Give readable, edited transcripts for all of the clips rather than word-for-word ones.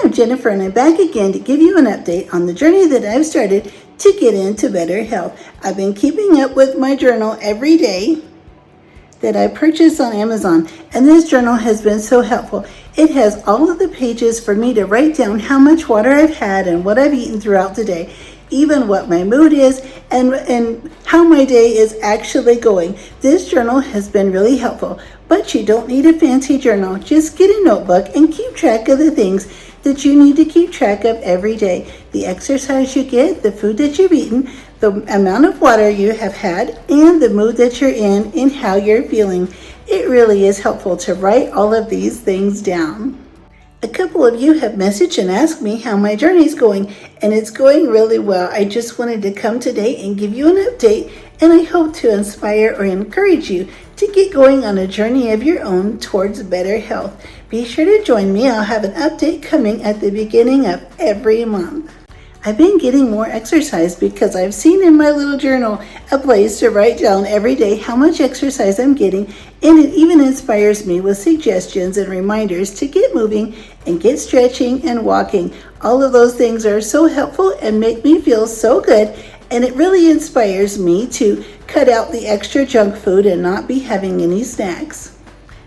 I'm Jennifer, and I'm back again to give you an update on the journey that I've started to get into better health. I've been keeping up with my journal every day that I purchased on Amazon, and this journal has been so helpful. It has all of the pages for me to write down how much water I've had and what I've eaten throughout the day, even what my mood is and how my day is actually going. This journal has been really helpful, but you don't need a fancy journal. Just get a notebook and keep track of the things that you need to keep track of every day. The exercise you get, the food that you've eaten, the amount of water you have had, and the mood that you're in and how you're feeling. It really is helpful to write all of these things down. A couple of you have messaged and asked me how my journey is going, and it's going really well. I just wanted to come today and give you an update, and I hope to inspire or encourage you to get going on a journey of your own towards better health. Be sure to join me. I'll have an update coming at the beginning of every month. I've been getting more exercise because I've seen in my little journal a place to write down every day how much exercise I'm getting, and it even inspires me with suggestions and reminders to get moving and get stretching and walking. All of those things are so helpful and make me feel so good, and it really inspires me to cut out the extra junk food and not be having any snacks.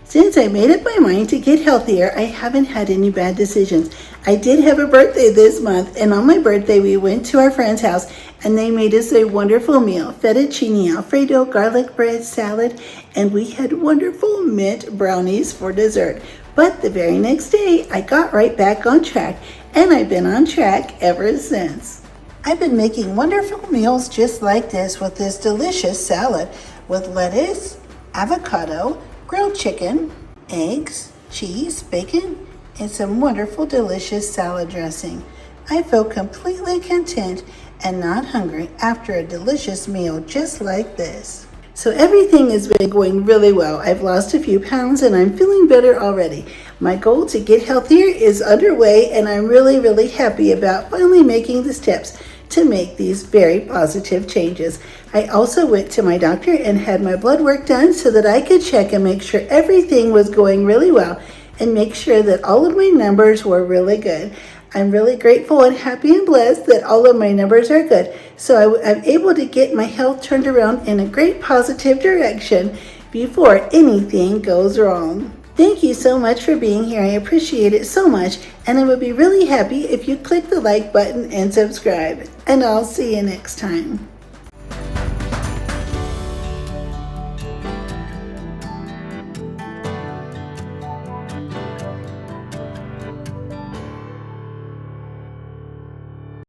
Since I made up my mind to get healthier, I haven't had any bad decisions. I did have a birthday this month, and on my birthday we went to our friend's house and they made us a wonderful meal: fettuccine alfredo, garlic bread, salad, and we had wonderful mint brownies for dessert. But the very next day I got right back on track, and I've been on track ever since. I've been making wonderful meals just like this with this delicious salad with lettuce, avocado, grilled chicken, eggs, cheese, bacon, and some wonderful delicious salad dressing. I feel completely content and not hungry after a delicious meal just like this. So everything has been going really well. I've lost a few pounds and I'm feeling better already. My goal to get healthier is underway, and I'm really happy about finally making the steps to make these very positive changes. I also went to my doctor and had my blood work done so that I could check and make sure everything was going really well and make sure that all of my numbers were really good. I'm really grateful and happy and blessed that all of my numbers are good. So I'm able to get my health turned around in a great positive direction before anything goes wrong. Thank you so much for being here. I appreciate it so much, and I would be really happy if you click the like button and subscribe. And I'll see you next time.